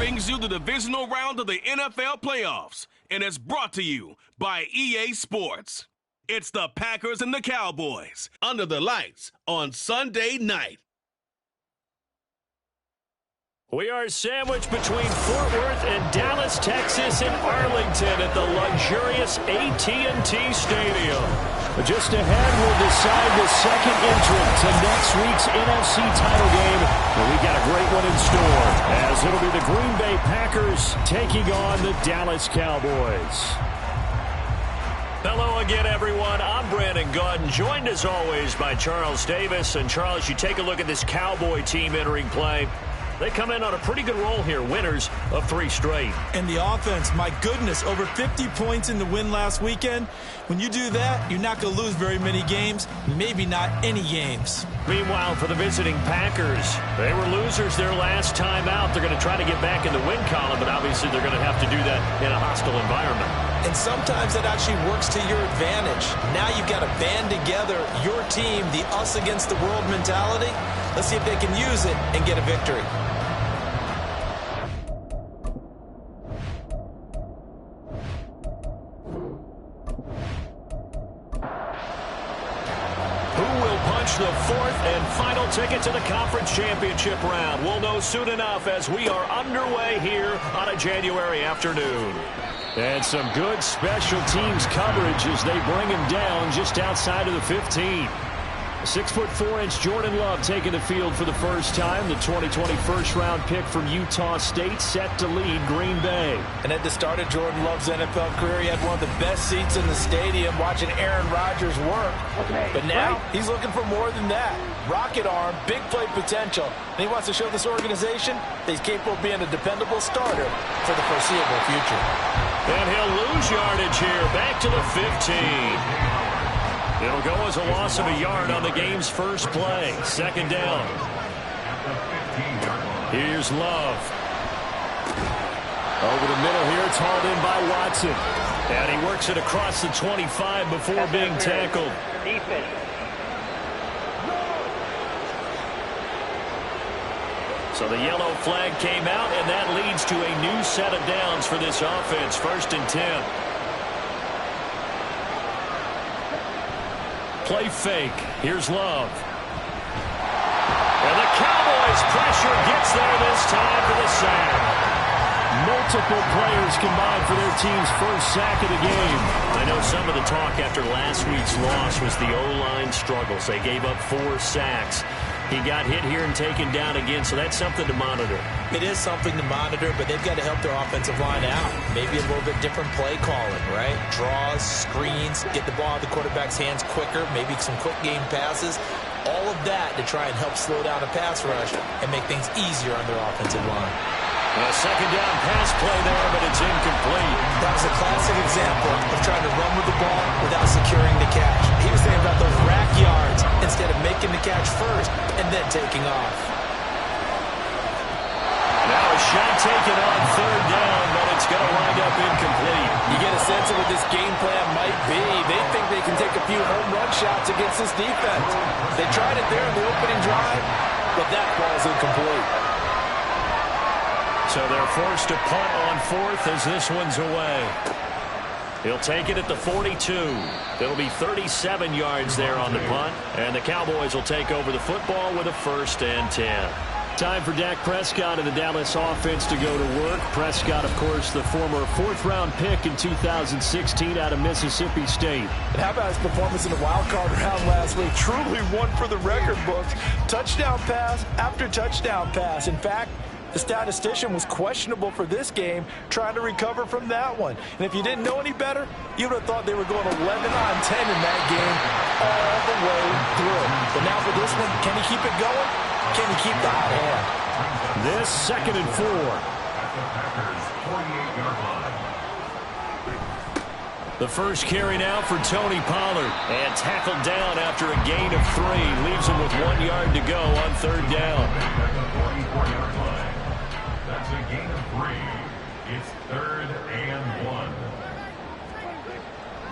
brings you the divisional round of the NFL playoffs, and it's brought to you by EA Sports. It's the Packers and the Cowboys under the lights on Sunday night. We are sandwiched between Fort Worth and Dallas, Texas, and Arlington at the luxurious AT&T Stadium. Just ahead, we'll decide the second entrant to next week's NFC title game. And we've got a great one in store, as it'll be the Green Bay Packers taking on the Dallas Cowboys. Hello again, everyone. I'm Brandon Gaudin, joined as always by Charles Davis. And Charles, you take a look at this Cowboy team entering play. They come in on a pretty good roll here, winners of 3 straight. And the offense, my goodness, over 50 points in the win last weekend. When you do that, you're not going to lose very many games, maybe not any games. Meanwhile, for the visiting Packers, they were losers their last time out. They're going to try to get back in the win column, but obviously they're going to have to do that in a hostile environment. And sometimes that actually works to your advantage. Now you've got to band together your team, the us against the world mentality. Let's see if they can use it and get a victory. The 4th and final ticket to the conference championship round. We'll know soon enough as we are underway here on a January afternoon. And some good special teams coverage as they bring him down just outside of the 15. 6'4" Jordan Love taking the field for the first time. The 2020 first-round pick from Utah State set to lead Green Bay. And at the start of Jordan Love's NFL career, he had one of the best seats in the stadium watching Aaron Rodgers work. But now he's looking for more than that. Rocket arm, big play potential. And he wants to show this organization that he's capable of being a dependable starter for the foreseeable future. And he'll lose yardage here, back to the 15. It'll go as a loss of a yard on the game's first play. 2nd down. Here's Love. Over the middle here, it's hauled in by Watson. And he works it across the 25 before being tackled. So the yellow flag came out, and that leads to a new set of downs for this offense. 1st and 10. Play fake. Here's Love. And the Cowboys pressure gets there this time for the sack. Multiple players combined for their team's first sack of the game. I know some of the talk after last week's loss was the O-line struggles. They gave up 4 sacks. He got hit here and taken down again, so that's something to monitor. It is something to monitor, but they've got to help their offensive line out. Maybe a little bit different play calling, right? Draws, screens, get the ball out of the quarterback's hands quicker, maybe some quick game passes. All of that to try and help slow down a pass rush and make things easier on their offensive line. A 2nd down pass play there, but it's incomplete. That was a classic example of trying to run with the ball without securing the catch. He was thinking about those rack yards instead of making the catch first and then taking off. Now a shot taken on 3rd down, but it's going to wind up incomplete. You get a sense of what this game plan might be. They think they can take a few home run shots against this defense. They tried it there in the opening drive, but that ball's incomplete. So they're forced to punt on 4th as this one's away. He'll take it at the 42. It'll be 37 yards there on the punt. And the Cowboys will take over the football with a 1st and 10. Time for Dak Prescott and the Dallas offense to go to work. Prescott, of course, the former 4th-round pick in 2016 out of Mississippi State. And how about his performance in the wild card round last week? Truly one for the record books. Touchdown pass after touchdown pass. In fact, the statistician was questionable for this game, trying to recover from that one. And if you didn't know any better, you would have thought they were going 11 on 10 in that game all the way through. But now for this one, can he keep it going? Can he keep the hot hand? This 2nd and 4. The first carry now for Tony Pollard. And tackled down after a gain of 3. Leaves him with 1 yard to go on 3rd down. That's a gain of 3. It's 3rd and 1.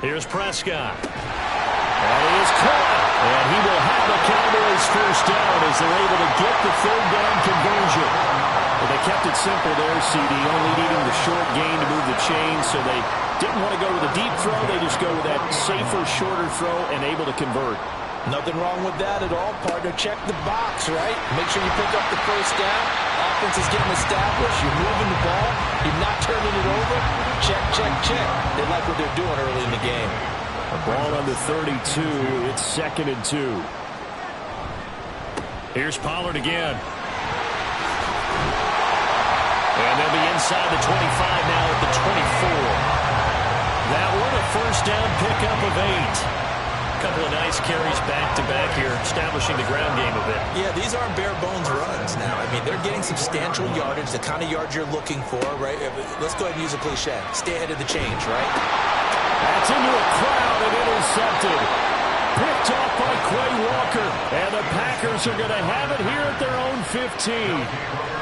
Here's Prescott. And he is caught. And he will have the Cowboys first down as they're able to get the 3rd down conversion. Well, they kept it simple there, CD, only needing the short gain to move the chains, so they didn't want to go with a deep throw. They just go with that safer, shorter throw and able to convert. Nothing wrong with that at all, partner. Check the box, right? Make sure you pick up the first down. Offense is getting established. You're moving the ball. You're not turning it over. Check, check, check. They like what they're doing early in the game. A ball under 32. It's 2nd and 2. Here's Pollard again. And they'll be inside the 25 now at the 24. That one a first down pickup of 8. Couple of nice carries back-to-back here, establishing the ground game a bit. Yeah, these aren't bare-bones runs now. I mean, they're getting substantial yardage, the kind of yards you're looking for, right? Let's go ahead and use a cliche. Stay ahead of the change, right? That's into a crowd and intercepted. Picked off by Quay Walker. And the Packers are going to have it here at their own 15.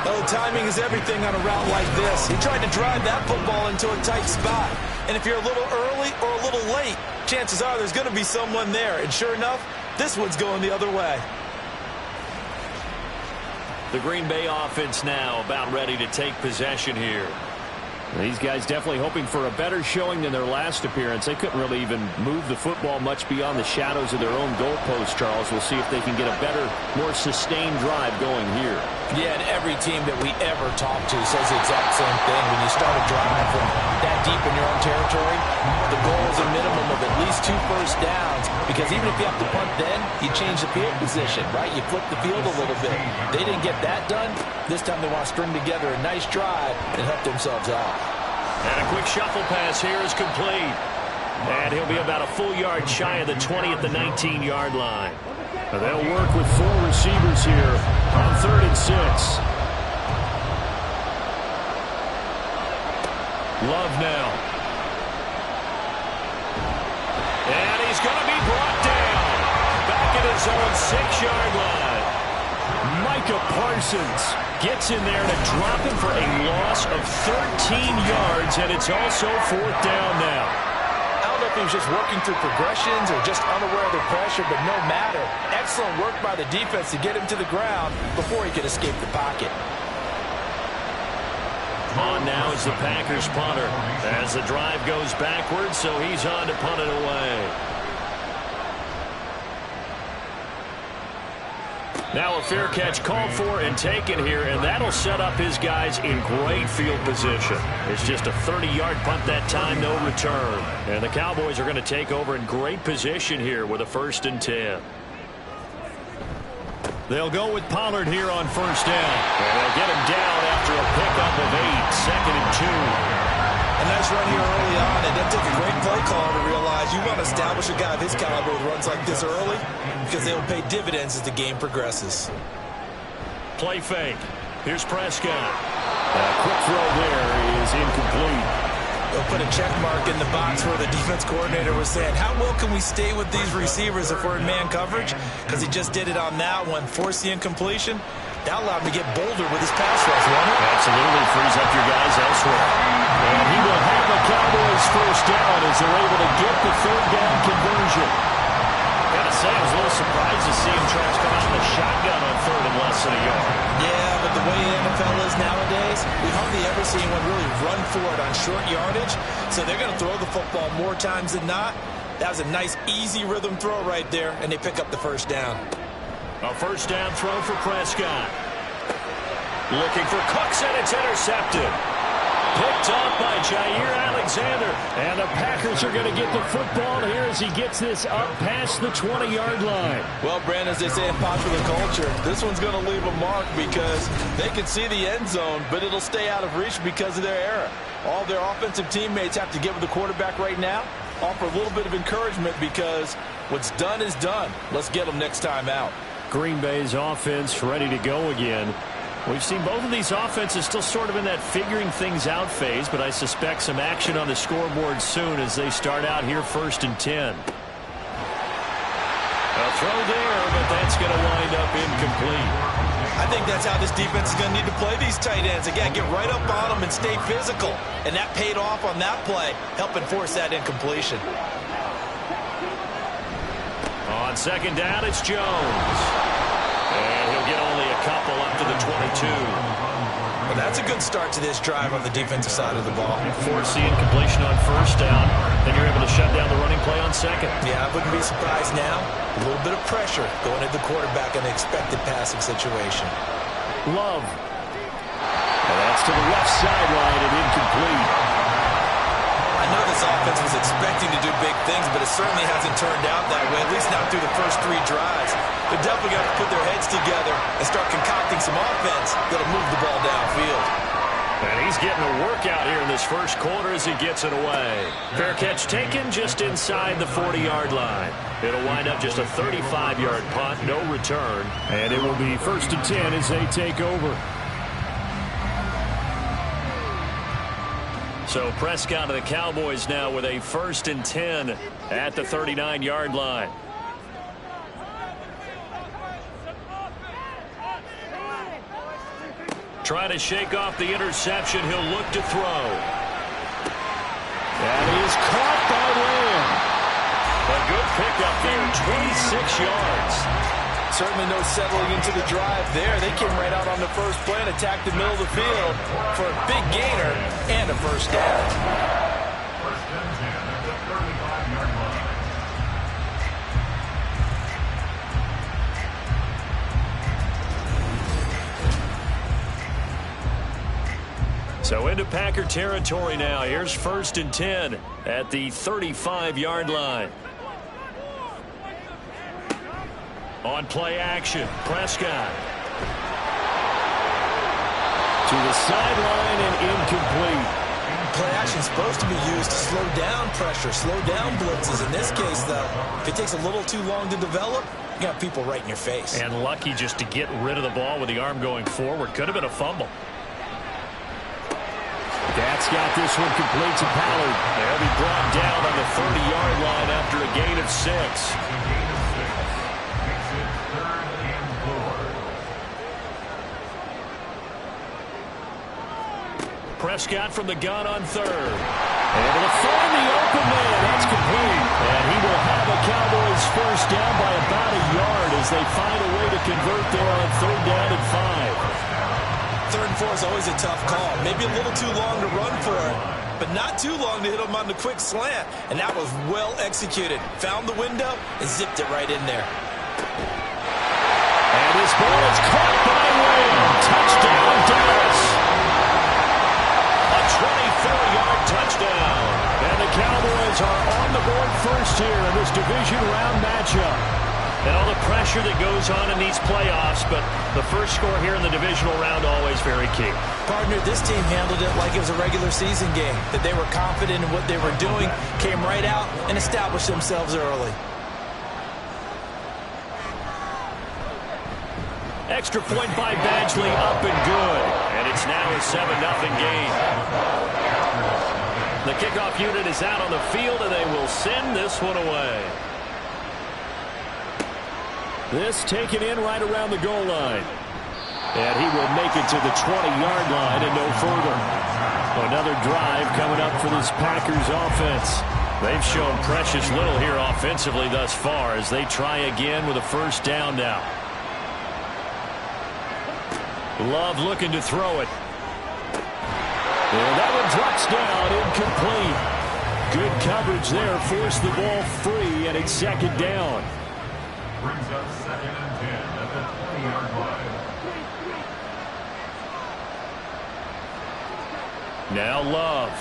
Oh, timing is everything on a route like this. He tried to drive that football into a tight spot. And if you're a little early or a little late, chances are there's going to be someone there. And sure enough, this one's going the other way. The Green Bay offense now about ready to take possession here. These guys definitely hoping for a better showing than their last appearance. They couldn't really even move the football much beyond the shadows of their own goalpost, Charles. We'll see if they can get a better, more sustained drive going here. Yeah, and every team that we ever talk to says the exact same thing. When you start a drive from that deep in your own territory, the goal is a minimum of at least 2 first downs, because even if you have to punt then, you change the field position, right? You flip the field a little bit. They didn't get that done. This time they want to string together a nice drive and help themselves out. And a quick shuffle pass here is complete. And he'll be about a full yard shy of the 20 at the 19-yard line. They'll work with 4 receivers here on 3rd and 6. Love now. And he's going to be brought down. Back at his own 6-yard line. Micah Parsons gets in there to drop him for a loss of 13 yards, and it's also 4th down now. I don't know if he was just working through progressions or just unaware of the pressure, but no matter. Excellent work by the defense to get him to the ground before he could escape the pocket. On now is the Packers punter as the drive goes backwards, so he's on to punt it away. Now a fair catch called for and taken here, and that'll set up his guys in great field position. It's just a 30-yard punt that time, no return. And the Cowboys are going to take over in great position here with a 1st and 10. They'll go with Pollard here on 1st down. And they'll get him down after a pickup of 8, 2nd and 2. A nice run here early on, and they'll take a great play caller to realize you want to establish a guy of his caliber with runs like this early, because they will pay dividends as the game progresses. Play fake. Here's Prescott. A quick throw there is incomplete. They'll put a check mark in the box where the defense coordinator was saying, how well can we stay with these receivers if we're in man coverage? Because he just did it on that one, forced the incompletion. That allowed him to get bolder with his pass rush, won't it? Absolutely frees up your guys elsewhere. And he will have the Cowboys 1st down as they're able to get the 3rd down conversion. Gotta say, I was a little surprised to see him try to come out in the shotgun on 3rd and less than a yard. Yeah, but the way the NFL is nowadays, we hardly ever see anyone really run for it on short yardage. So they're going to throw the football more times than not. That was a nice, easy rhythm throw right there, and they pick up the 1st down. A 1st down throw for Prescott. Looking for Cooks, and it's intercepted. Picked off by Jair Alexander. And the Packers are going to get the football here as he gets this up past the 20-yard line. Well, Brandon, as they say in popular culture, this one's going to leave a mark because they can see the end zone, but it'll stay out of reach because of their error. All their offensive teammates have to give the quarterback right now, offer a little bit of encouragement because what's done is done. Let's get them next time out. Green Bay's offense ready to go again. We've seen both of these offenses still sort of in that figuring things out phase, but I suspect some action on the scoreboard soon as they start out here 1st and 10. A throw there, but that's going to wind up incomplete. I think that's how this defense is going to need to play these tight ends. Again, get right up on them and stay physical. And that paid off on that play, helping force that incompletion. On 2nd down, it's Jones. And he'll get only a couple up to the 22. Well, that's a good start to this drive on the defensive side of the ball. Forcing completion on first down. Then you're able to shut down the running play on second. Yeah, I wouldn't be surprised now. A little bit of pressure going at the quarterback in the expected passing situation. Love. And that's to the left sideline and incomplete. I know this offense was expecting to do big things, but it certainly hasn't turned out that way, at least not through the first 3 drives. They're definitely got to put their heads together and start concocting some offense that'll move the ball downfield. And he's getting a workout here in this first quarter as he gets it away. Fair catch taken just inside the 40-yard line. It'll wind up just a 35-yard punt, no return. And it will be 1st and 10 as they take over. So Prescott of the Cowboys now with a 1st and 10 at the 39-yard line. Trying to shake off the interception. He'll look to throw. And he is caught by Lamb. A good pickup there, 26 yards. Certainly no settling into the drive there. They came right out on the first play and attacked the middle of the field for a big gainer and a first down. First and 10 at the 35-yard line. So into Packer territory now. Here's 1st and 10 at the 35-yard line. On play action, Prescott. To the sideline and incomplete. Play action is supposed to be used to slow down pressure, slow down blitzes. In this case, though, if it takes a little too long to develop, you got people right in your face. And lucky just to get rid of the ball with the arm going forward. Could have been a fumble. That's got this one complete to Pollard. They'll be brought down on the 30-yard line after a gain of 6. Prescott from the gun on 3rd. Able to find the open man. That's complete. And he will have a Cowboys first down by about a yard as they find a way to convert there on 3rd down and 5. 3rd and 4 is always a tough call. Maybe a little too long to run for it, but not too long to hit him on the quick slant. And that was well executed. Found the window and zipped it right in there. And his ball is caught by Lamb. Touchdown, Dallas. A 24-yard touchdown. And the Cowboys are on the board first here in this division round matchup. And all the pressure that goes on in these playoffs, but the first score here in the divisional round always very key. Partner, this team handled it like it was a regular season game, that they were confident in what they were doing, came right out and established themselves early. Extra point by Badgley, up and good. And it's now a 7-0 game. The kickoff unit is out on the field, and they will send this one away. This taken in right around the goal line. And he will make it to the 20-yard line and no further. Another drive coming up for this Packers offense. They've shown precious little here offensively thus far as they try again with a first down now. Love looking to throw it. And that one drops down, incomplete. Good coverage there, forced the ball free, and it's 2nd down. Brings up 2nd and 10 at the 20-yard line. Now Love.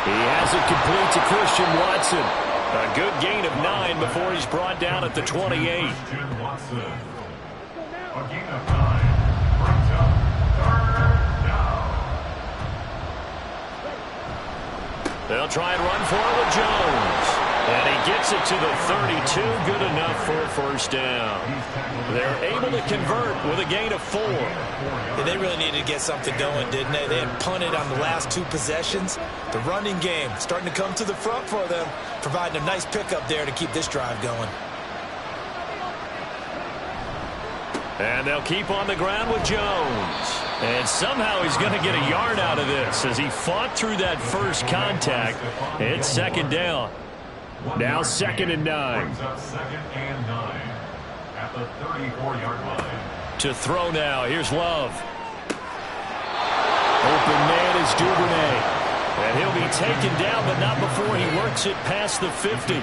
He has it complete to Christian Watson. A good gain of 9 before he's brought down at the 28. Christian Watson. A gain of 9. Brings up 3rd down. They'll try and run for it with Jones. And he gets it to the 32, good enough for a first down. They're able to convert with a gain of 4. Yeah, they really needed to get something going, didn't they? They had punted on the last 2 possessions. The running game starting to come to the front for them, providing a nice pickup there to keep this drive going. And they'll keep on the ground with Jones. And somehow he's going to get a yard out of this as he fought through that first contact. It's 2nd down. Now 2nd and 9. Brings up 2nd and 9 at the 34-yard line. To throw now. Here's Love. Open man is Duvernay. And he'll be taken down, but not before he works it past the 50.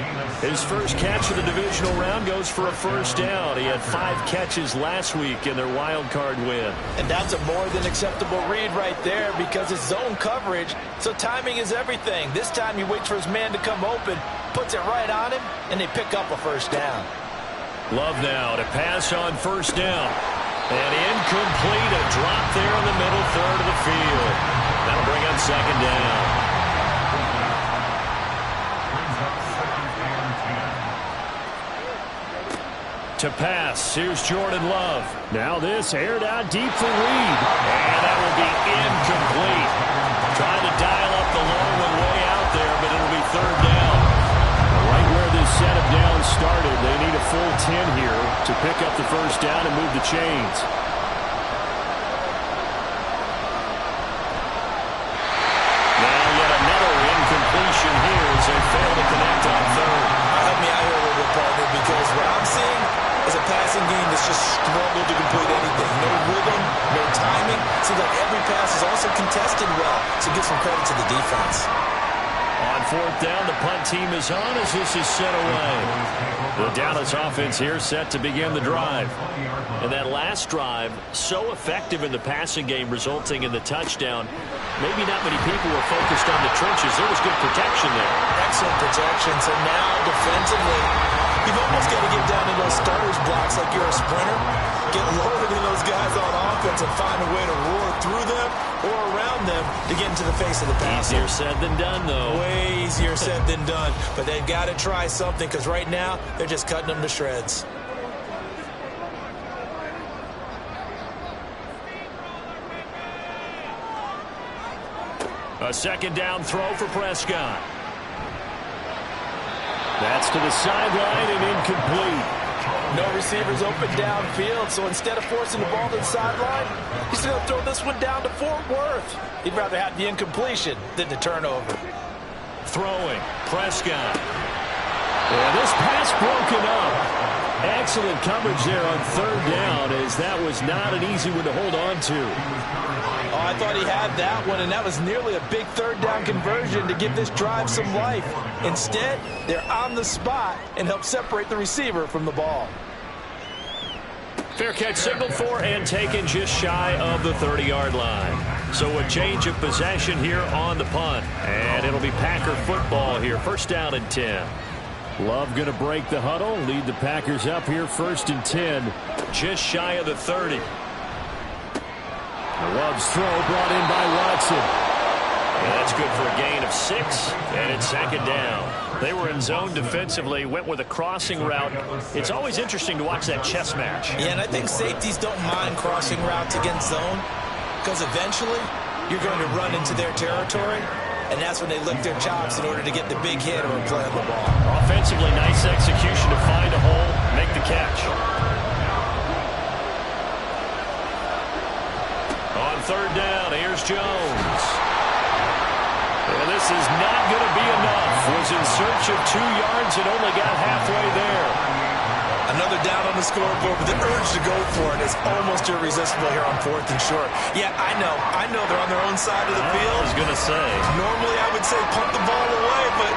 His first catch of the divisional round goes for a first down. He had 5 catches last week in their wild card win. And that's a more than acceptable read right there because it's zone coverage, so timing is everything. This time he waits for his man to come open, puts it right on him, and they pick up a first down. Love now to pass on first down. And incomplete, a drop there in the middle third of the field. That'll bring up second down. To pass, here's Jordan Love. Now this aired out deep for Reed. And that will be incomplete. Trying to dial up the long one way out there, but it'll be third down. Right where this set of downs started, they need a full 10 here to pick up the first down and move the chains. Now yet another incompletion here as they fail to connect on third. Help me out here a little bit, partner, because what I'm seeing is a passing game that's just struggled to complete anything. No rhythm, no timing. Seems like every pass is also contested well, so give some credit to the defense. On fourth down, the punt team is on as this is set away. The Dallas offense here set to begin the drive. And that last drive, so effective in the passing game, resulting in the touchdown. Maybe not many people were focused on the trenches. There was good protection there. Excellent protection. So now, defensively, you've almost got to get down to those starters blocks like you're a sprinter. Get lower than those guys on offense and find a way to roar through them or around them to get into the face of the pass. Easier said than done, though. Way easier said than done. But they've got to try something because right now they're just cutting them to shreds. A second down throw for Prescott. That's to the sideline and incomplete. No receivers open downfield, so instead of forcing the ball to the sideline, he's going to throw this one down to Fort Worth. He'd rather have the incompletion than the turnover. Throwing, Prescott. And this pass broken up. Excellent coverage there on third down, as that was not an easy one to hold on to. Oh, I thought he had that one, and that was nearly a big third down conversion to give this drive some life. Instead, they're on the spot and help separate the receiver from the ball. Fair catch signaled for and taken just shy of the 30-yard line. So a change of possession here on the punt. And it'll be Packer football here. First down and 10. Love going to break the huddle, lead the Packers up here first and 10. Just shy of the 30. Love's throw brought in by Watson. And that's good for a gain of 6, and it's second down. They were in zone defensively, went with a crossing route. It's always interesting to watch that chess match. Yeah, and I think safeties don't mind crossing routes against zone because eventually you're going to run into their territory, and that's when they lick their chops in order to get the big hit or play on the ball. Offensively, nice execution to find a hole, make the catch. On third down, here's Jones. And this is not going to be enough. Was in search of 2 yards and only got halfway there. Another down on the scoreboard, but the urge to go for it is almost irresistible here on fourth and short. Yeah, I know they're on their own side of the field. I was going to say. Normally I would say punt the ball away, but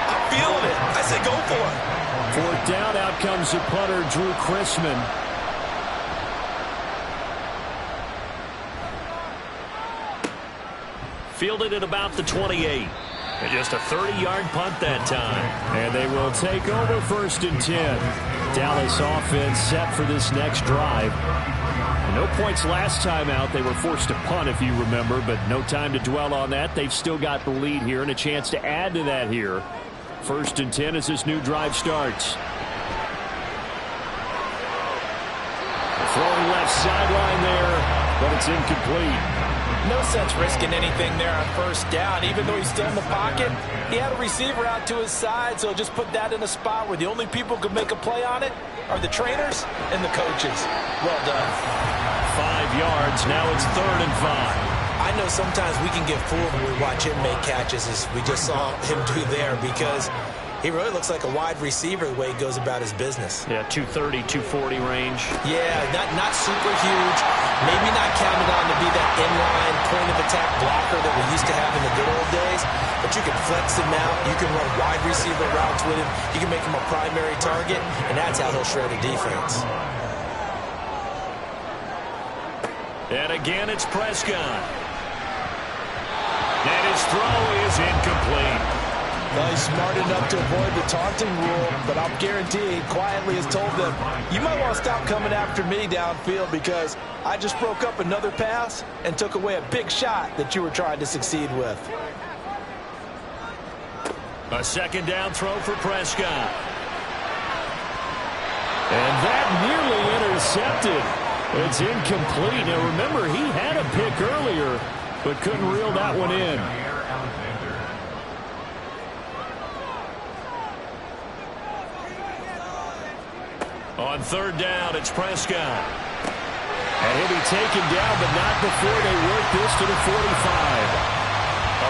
I'm feeling it. I say go for it. Fourth down, out comes the punter, Drew Chrisman. Fielded at about the 28. And just a 30-yard punt that time. And they will take over first and 10. Dallas offense set for this next drive. No points last time out. They were forced to punt, if you remember, but no time to dwell on that. They've still got the lead here and a chance to add to that here. First and 10 as this new drive starts. Throwing left sideline there, but it's incomplete. No sense risking anything there on first down. Even though he's still in the pocket, he had a receiver out to his side, so just put that in a spot where the only people who could make a play on it are the trainers and the coaches. Well done. 5 yards. Now it's third and 5. I know sometimes we can get fooled when we watch him make catches, as we just saw him do there, because He really looks like a wide receiver the way he goes about his business. Yeah, 230, 240 range. Yeah, not super huge. Maybe not counted on to be that inline point-of-attack blocker that we used to have in the good old days. But you can flex him out. You can run wide receiver routes with him. You can make him a primary target, and that's how he'll shred a defense. And again, it's Prescott. And his throw is incomplete. Well, he's smart enough to avoid the taunting rule, but I'll guarantee he quietly has told them, you might want to stop coming after me downfield because I just broke up another pass and took away a big shot that you were trying to succeed with. A second down throw for Prescott. And that nearly intercepted. It's incomplete. Now, remember, he had a pick earlier, but couldn't reel that one in. On third down, it's Prescott. And he'll be taken down, but not before they work this to the 45.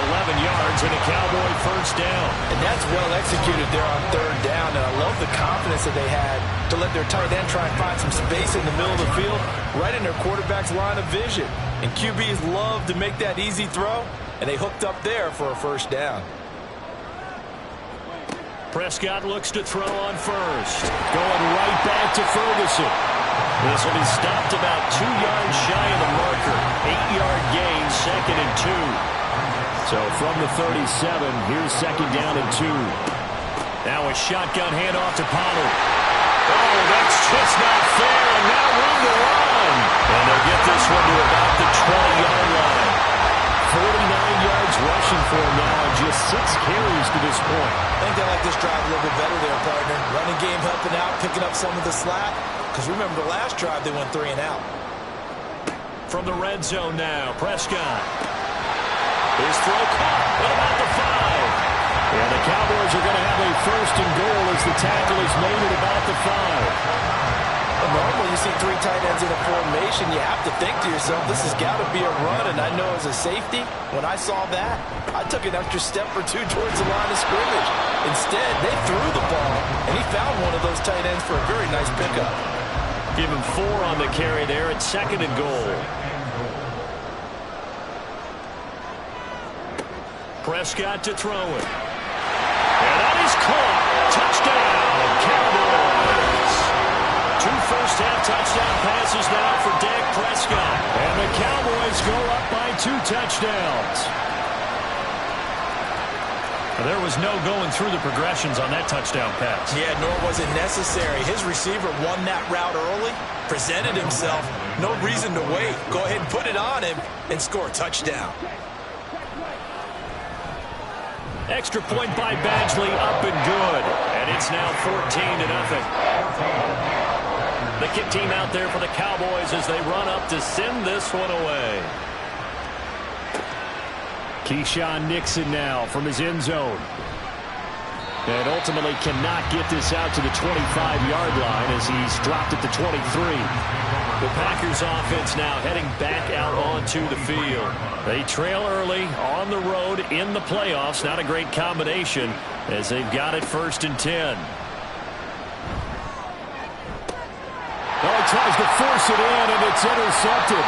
11 yards and a Cowboy first down. And that's well executed there on third down. And I love the confidence that they had to let their tight end try and find some space in the middle of the field, right in their quarterback's line of vision. And QBs love to make that easy throw, and they hooked up there for a first down. Prescott looks to throw on first. Going right back to Ferguson. This will be stopped about 2 yards shy of the marker. 8-yard gain, 2nd and 2. So from the 37, here's 2nd down and 2. Now a shotgun handoff to Pollard. Oh, that's just not fair, and now room to run. And they'll get this one to about the 20-yard line. 49 yards rushing for him now, and just 6 carries to this point. I think they like this drive a little bit better there, partner. Running game helping out, picking up some of the slack. Because remember, the last drive they went 3 and out. From the red zone now, Prescott. His throw caught at about the 5. And the Cowboys are going to have a first and goal as the tackle is made at about the 5. Well, normally you see 3 tight ends in a formation, you have to think to yourself, this has got to be a run. And I know as a safety, when I saw that, I took an extra step or 2 towards the line of scrimmage. Instead, they threw the ball, and he found one of those tight ends for a very nice pickup. Give him 4 on the carry there at 2nd and goal. Prescott to throw it. And that is caught. Touchdown, Cowboys. 2 first-half touchdown passes now for Dak Prescott. And the Cowboys go up by 2 touchdowns. There was no going through the progressions on that touchdown pass. Yeah, nor was it necessary. His receiver won that route early, presented himself. No reason to wait. Go ahead and put it on him and score a touchdown. Extra point by Badgley, up and good. And it's now 14-0. The kick team out there for the Cowboys as they run up to send this one away. Keyshawn Nixon now from his end zone. And ultimately cannot get this out to the 25-yard line as he's dropped at the 23. The Packers offense now heading back out onto the field. They trail early on the road in the playoffs. Not a great combination as they've got it 1st and 10. Oh, he tries to force it in, and it's intercepted.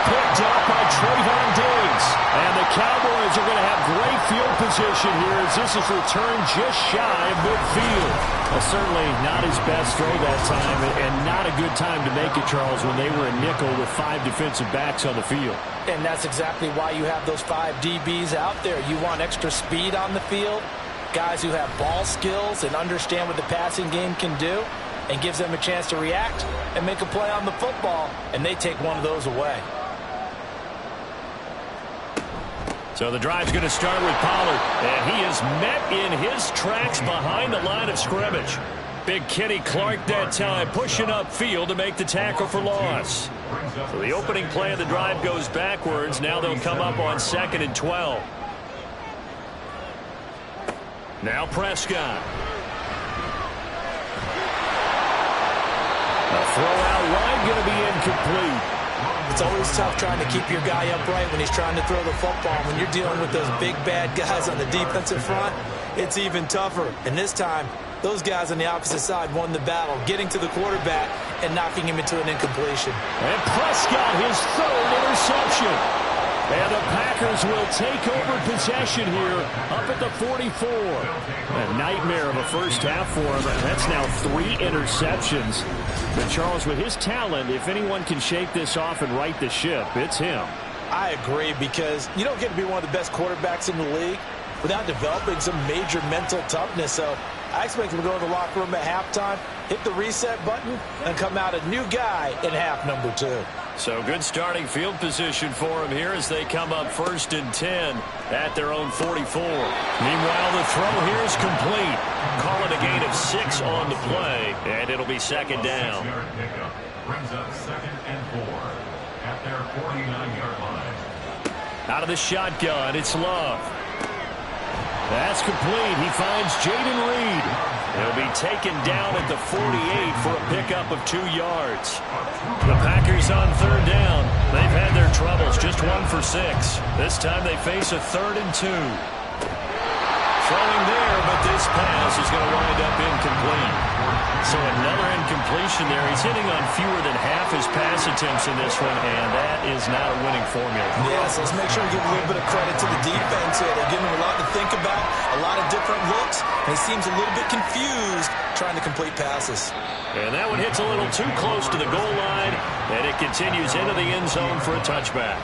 Picked up by Trayvon Diggs. And the Cowboys are going to have great field position here as this is returned just shy of midfield. Well, certainly not his best throw that time, and not a good time to make it, Charles, when they were in nickel with 5 defensive backs on the field. And that's exactly why you have those 5 DBs out there. You want extra speed on the field, guys who have ball skills and understand what the passing game can do, and gives them a chance to react and make a play on the football, and they take one of those away. So the drive's going to start with Pollard, and he is met in his tracks behind the line of scrimmage. Big Kenny Clark that time pushing upfield to make the tackle for loss. So the opening play of the drive goes backwards. Now they'll come up on 2nd and 12. Now Prescott. A throw out wide going to be incomplete. It's always tough trying to keep your guy upright when he's trying to throw the football. When you're dealing with those big, bad guys on the defensive front, it's even tougher. And this time, those guys on the opposite side won the battle, getting to the quarterback and knocking him into an incompletion. And Prescott, his third interception. And the Packers will take over possession here up at the 44. A nightmare of a first half for him. That's now 3 interceptions. But Charles, with his talent, if anyone can shake this off and right the ship, it's him. I agree, because you don't get to be one of the best quarterbacks in the league without developing some major mental toughness. So I expect him to go in the locker room at halftime, hit the reset button, and come out a new guy in half number 2. So good starting field position for him here as they come up 1st and 10 at their own 44. Meanwhile, the throw here is complete. Call it a gain of 6 on the play, and it'll be 2nd down. Brings up 2nd and 4 at their 49-yard line. Out of the shotgun, it's Love. That's complete. He finds Jaden Reed. He'll be taken down at the 48 for a pickup of 2 yards. The Packers on 3rd down. They've had their troubles, just 1 for 6. This time they face a 3rd and 2. Throwing there, but this pass is going to wind up incomplete. So another incompletion there. He's hitting on fewer than half his pass attempts in this one, and that is not a winning formula. Yes, let's make sure we give a little bit of credit to the defense here. They're giving him a lot to think about, a lot of different looks, and he seems a little bit confused trying to complete passes. And that one hits a little too close to the goal line, and it continues into the end zone for a touchback.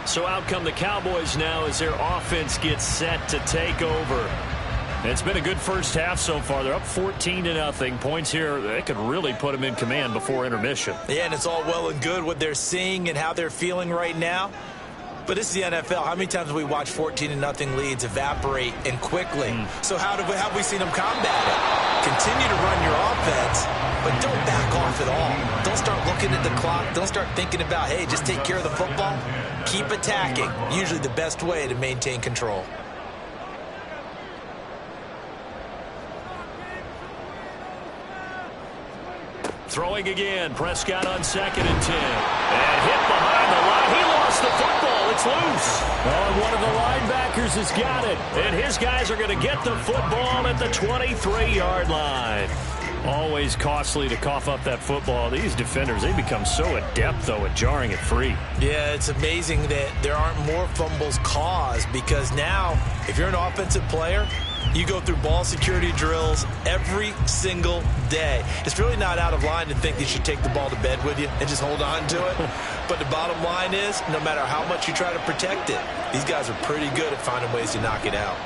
So out come the Cowboys now as their offense gets set to take over. It's been a good first half so far. They're up 14-0. Points here, they could really put them in command before intermission. Yeah, and it's all well and good what they're seeing and how they're feeling right now. But this is the NFL. How many times have we watched 14-0 leads evaporate and quickly? So how have we seen them combat it? Continue to run your offense, but don't back off at all. Don't start looking at the clock. Don't start thinking about, hey, just take care of the football. Keep attacking. Usually the best way to maintain control. Throwing again. Prescott on 2nd and 10. And hit behind the line. He lost the football. It's loose. Oh, and one of the linebackers has got it. And his guys are going to get the football at the 23-yard line. Always costly to cough up that football. These defenders, they become so adept, though, at jarring it free. Yeah, it's amazing that there aren't more fumbles caused, because now, if you're an offensive player, you go through ball security drills every single day. It's really not out of line to think you should take the ball to bed with you and just hold on to it. But the bottom line is, no matter how much you try to protect it, these guys are pretty good at finding ways to knock it out.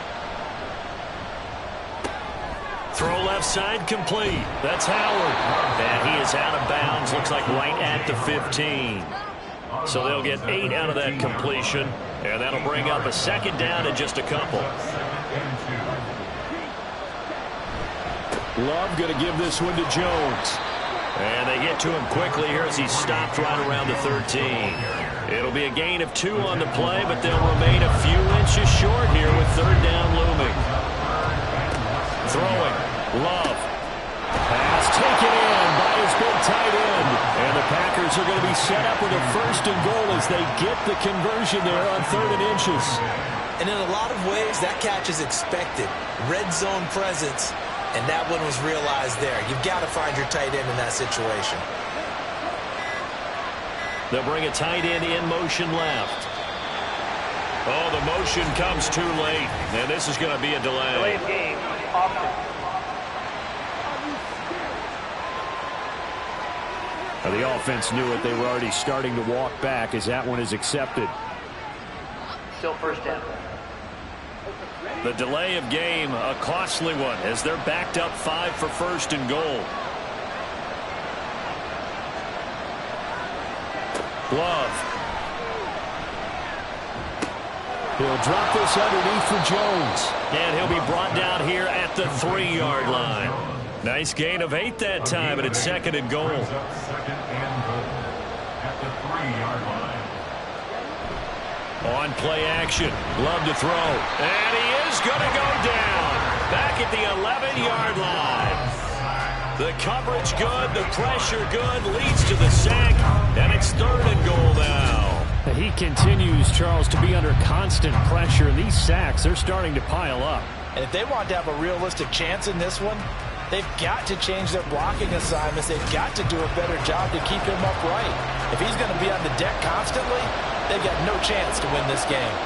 Throw left side complete. That's Howard. And he is out of bounds. Looks like right at the 15. So they'll get 8 out of that completion. And that'll bring up a 2nd down in just a couple. Love going to give this one to Jones. And they get to him quickly here as he's stopped right around the 13. It'll be a gain of 2 on the play, but they'll remain a few inches short here with 3rd down looming. Throwing. Love. Pass taken in by his big tight end. And the Packers are going to be set up with a 1st and goal as they get the conversion there on 3rd and inches. And in a lot of ways, that catch is expected. Red zone presence. And that one was realized there. You've got to find your tight end in that situation. They'll bring a tight end in motion left. Oh, the motion comes too late. And this is going to be a delay. Delay of game. Offense. The offense knew it. They were already starting to walk back as that one is accepted. Still 1st down. The delay of game, a costly one, as they're backed up 5 for 1st and goal. Love. He'll drop this underneath for Jones. And he'll be brought down here at the 3-yard line. Nice gain of 8 that time, and it's 2nd and goal. 2nd and goal at the 3-yard line. On play action. Love to throw. And he is going to go down. Back at the 11-yard line. The coverage good. The pressure good. Leads to the sack. And it's 3rd and goal now. He continues, Charles, to be under constant pressure. These sacks, they're starting to pile up. And if they want to have a realistic chance in this one, they've got to change their blocking assignments. They've got to do a better job to keep him upright. If he's going to be on the deck constantly, they've got no chance to win this game.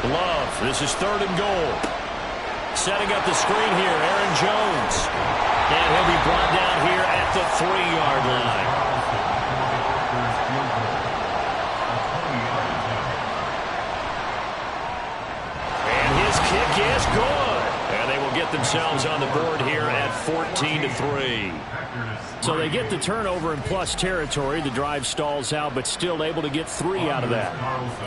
Love, this is 3rd and goal. Setting up the screen here, Aaron Jones. And he'll be brought down here at the 3-yard line. And his kick is good. And they will get themselves on the board here at 14-3. So they get the turnover in plus territory. The drive stalls out, but still able to get 3 out of that.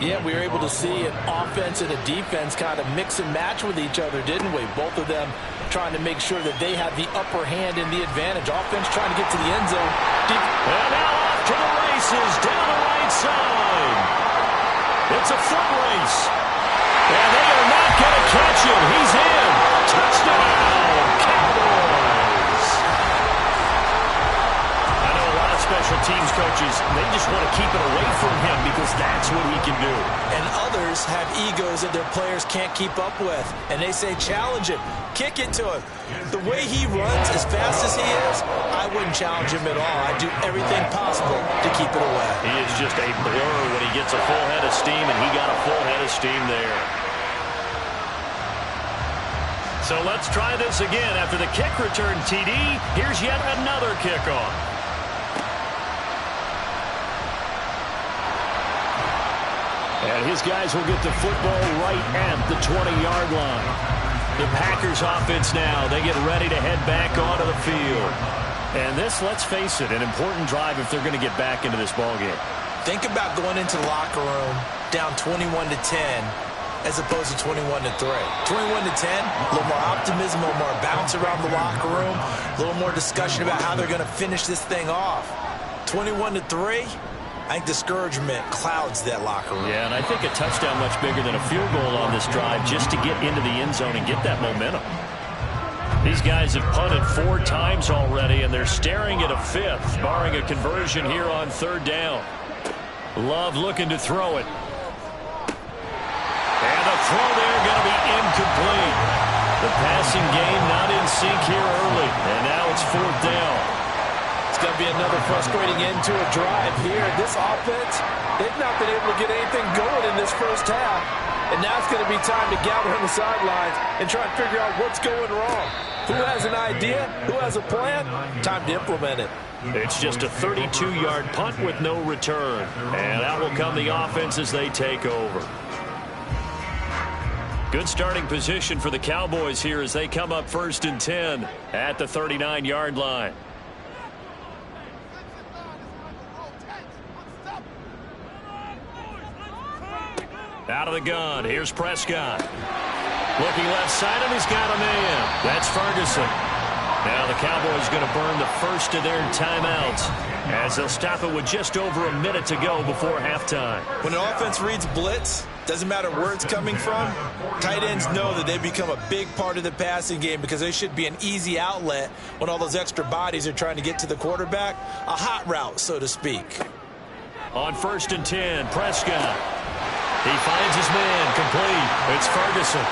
Yeah, we were able to see an offense and a defense kind of mix and match with each other, didn't we? Both of them trying to make sure that they have the upper hand and the advantage. Offense trying to get to the end zone. And now off to the races down the right side. It's a foot race. And they are not going to catch him. He's in. Touchdown, Cowboys. I know a lot of special teams coaches, they just want to keep it away from him because that's what he can do. And others have egos that their players can't keep up with. And they say, challenge him. Kick it to him. The way he runs as fast as he is, I wouldn't challenge him at all. I'd do everything possible to keep it away. He is just a blur when he gets a full head of steam, and he got a full head of steam there. So let's try this again. After the kick return TD, here's yet another kickoff. And his guys will get the football right at the 20-yard line. The Packers offense now, they get ready to head back onto the field. And this, let's face it, an important drive if they're going to get back into this ballgame. Think about going into the locker room down 21-10 as opposed to 21-3. 21-10, a little more optimism, a little more bounce around the locker room, a little more discussion about how they're going to finish this thing off. 21-3, I think discouragement clouds that locker room. Yeah, and I think a touchdown much bigger than a field goal on this drive just to get into the end zone and get that momentum. These guys have punted 4 times already, and they're staring at a 5th, barring a conversion here on 3rd down. Love looking to throw it. And the throw there going to be incomplete. The passing game not in sync here early, and now it's 4th down. It's going to be another frustrating end to a drive here. This offense, they've not been able to get anything going in this first half. And now it's going to be time to gather on the sidelines and try and figure out what's going wrong. Who has an idea? Who has a plan? Time to implement it. It's just a 32-yard punt with no return. And out will come the offense as they take over. Good starting position for the Cowboys here as they come up 1st and 10 at the 39-yard line. Out of the gun, here's Prescott. Looking left side, and he's got a man. That's Ferguson. Now the Cowboys going to burn the first of their timeouts as they'll stop it with just over a minute to go before halftime. When an offense reads blitz, doesn't matter where it's coming from, tight ends know that they become a big part of the passing game because they should be an easy outlet when all those extra bodies are trying to get to the quarterback. A hot route, so to speak. On 1st and 10, Prescott. He finds his man complete. It's Ferguson.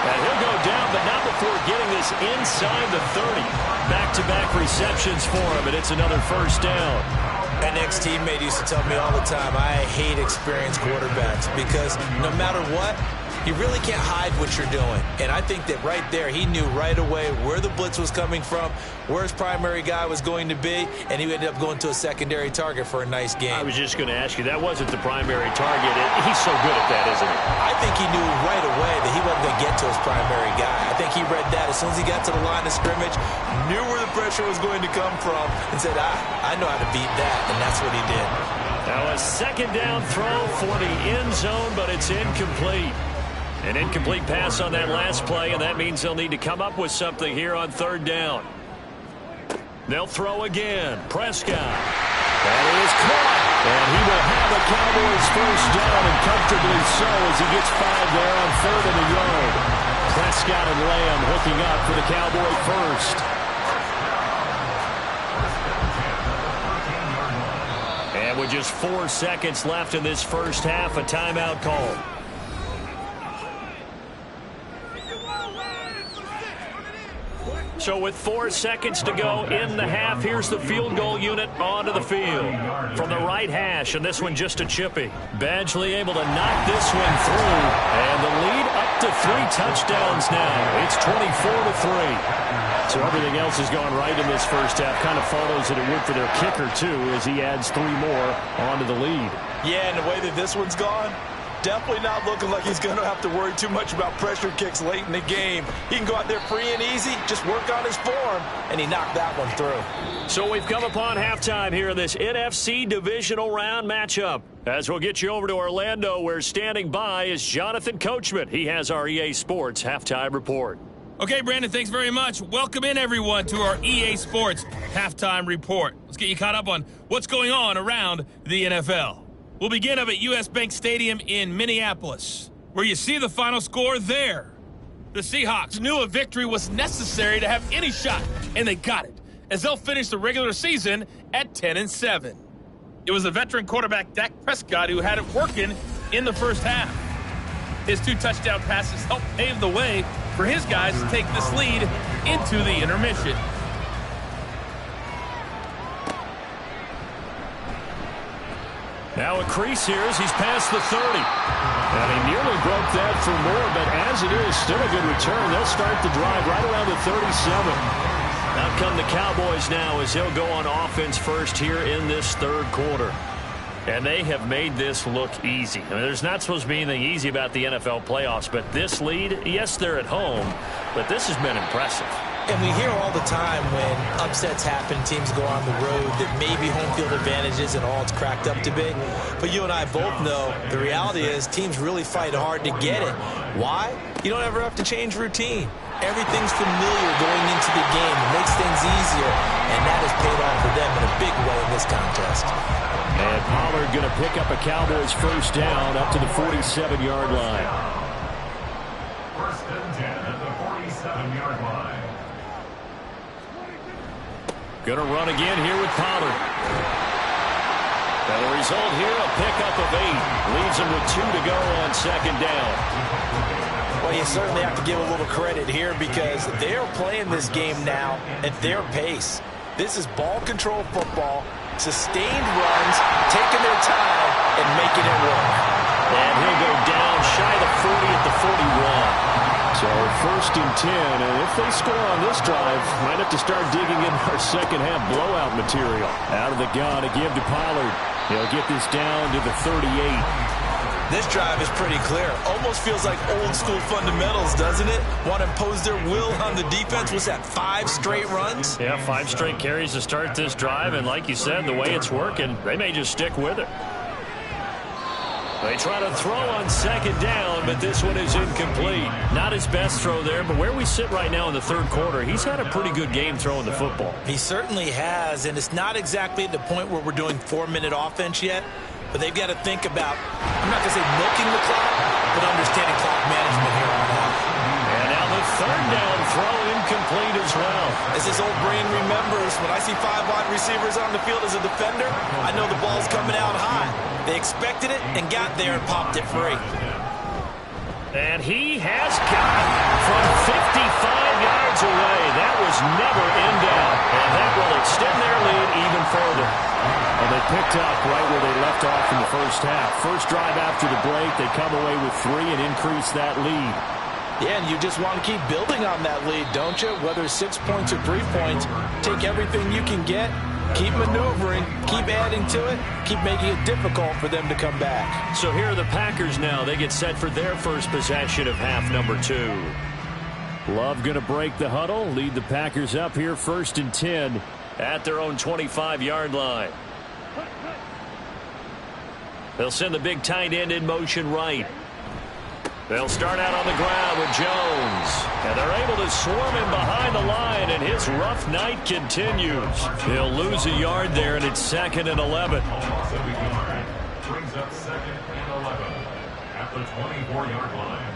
And he'll go down, but not before getting this inside the 30. Back-to-back receptions for him, and it's another 1st down. An ex-teammate used to tell me all the time, I hate experienced quarterbacks because no matter what, you really can't hide what you're doing. And I think that right there, he knew right away where the blitz was coming from, where his primary guy was going to be, and he ended up going to a secondary target for a nice game. I was just going to ask you, that wasn't the primary target. He's so good at that, isn't he? I think he knew right away that he wasn't going to get to his primary guy. I think he read that as soon as he got to the line of scrimmage, knew where the pressure was going to come from, and said, I know how to beat that, and that's what he did. Now a 2nd down throw for the end zone, but it's incomplete. An incomplete pass on that last play, and that means they'll need to come up with something here on 3rd down. They'll throw again. Prescott. That is caught. And he will have the Cowboys 1st down, and comfortably so as he gets 5 there on 3rd and a yard. Prescott and Lamb hooking up for the Cowboy 1st. And And with just 4 seconds left in this first half, a timeout call. So with 4 seconds to go in the half, here's the field goal unit onto the field. From the right hash, and this one just a chippy. Badgley able to knock this one through. And the lead up to 3 touchdowns now. It's 24-3. So everything else has gone right in this first half. Kind of follows that it would for their kicker, too, as he adds 3 more onto the lead. Yeah, and the way that this one's gone, definitely not looking like he's going to have to worry too much about pressure kicks late in the game. He can go out there free and easy, just work on his form, and he knocked that one through. So we've come upon halftime here in this NFC Divisional Round matchup. As we'll get you over to Orlando, where standing by is Jonathan Coachman. He has our EA Sports Halftime Report. Okay, Brandon, thanks very much. Welcome in, everyone, to our EA Sports Halftime Report. Let's get you caught up on what's going on around the NFL. We'll begin up at U.S. Bank Stadium in Minneapolis, where you see the final score there. The Seahawks knew a victory was necessary to have any shot, and they got it, as they'll finish the regular season at 10-7. It was the veteran quarterback Dak Prescott who had it working in the first half. His 2 touchdown passes helped pave the way for his guys to take this lead into the intermission. Now a crease here as he's past the 30. And he nearly broke that for more, but as it is, still a good return. They'll start the drive right around the 37. Out come the Cowboys now as he'll go on offense first here in this third quarter. And they have made this look easy. I mean, there's not supposed to be anything easy about the NFL playoffs, but this lead, yes, they're at home, but this has been impressive. And we hear all the time when upsets happen, teams go on the road, that maybe home field advantage isn't all it's cracked up to be. But you and I both know the reality is teams really fight hard to get it. Why? You don't ever have to change routine. Everything's familiar going into the game. It makes things easier, and that has paid off for them in a big way in this contest. And Pollard going to pick up a Cowboys first down up to the 47-yard line. First and 10 at the 47-yard line. Going to run again here with Pollard. And the result here, a pickup of 8. Leaves him with 2 to go on second down. Well, you certainly have to give a little credit here because they're playing this game now at their pace. This is ball control football, sustained runs, taking their time, and making it work. And he'll go down shy of the 40 at the 41. So first and 10, and if they score on this drive, might have to start digging in our second half blowout material. Out of the gun, a give to Pollard. He'll get this down to the 38. This drive is pretty clear. Almost feels like old school fundamentals, doesn't it? Want to impose their will on the defense. Was that 5 straight runs? Yeah, 5 straight carries to start this drive, and like you said, the way it's working, they may just stick with it. They try to throw on second down, but this one is incomplete. Not his best throw there, but where we sit right now in the third quarter, he's had a pretty good game throwing the football. He certainly has, and it's not exactly at the point where we're doing 4-minute offense yet, but they've got to think about, I'm not going to say milking the clock, but understanding clock management here on out. And now the third down throw incomplete as well. As his old brain remembers, when I see 5 wide receivers on the field as a defender, I know the ball's coming out high. They expected it and got there and popped it free. And he has got it from 55 yards away. That was never in doubt. And that will extend their lead even further. And they picked up right where they left off in the first half. First drive after the break, they come away with 3 and increase that lead. Yeah, and you just want to keep building on that lead, don't you? Whether it's 6 points or 3 points, take everything you can get, keep maneuvering, keep adding to it, keep making it difficult for them to come back. So here are the Packers now. They get set for their first possession of half number 2. Love going to break the huddle, lead the Packers up here first and 10 at their own 25-yard line. They'll send the big tight end in motion right. They'll start out on the ground with Jones. And they're able to swarm him behind the line, and his rough night continues. He'll lose a yard there, and it's 2nd and 11. Brings up 2nd and 11 at the 24-yard line.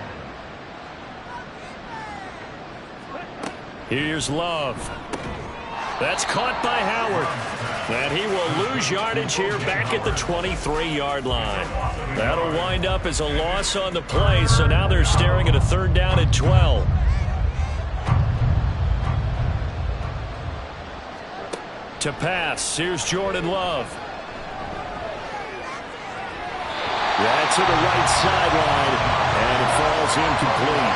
Here's Love. That's caught by Howard. And he will lose yardage here back at the 23-yard line. That'll wind up as a loss on the play, so now they're staring at a 3rd down and 12. To pass, here's Jordan Love. Right to the right sideline, and it falls incomplete.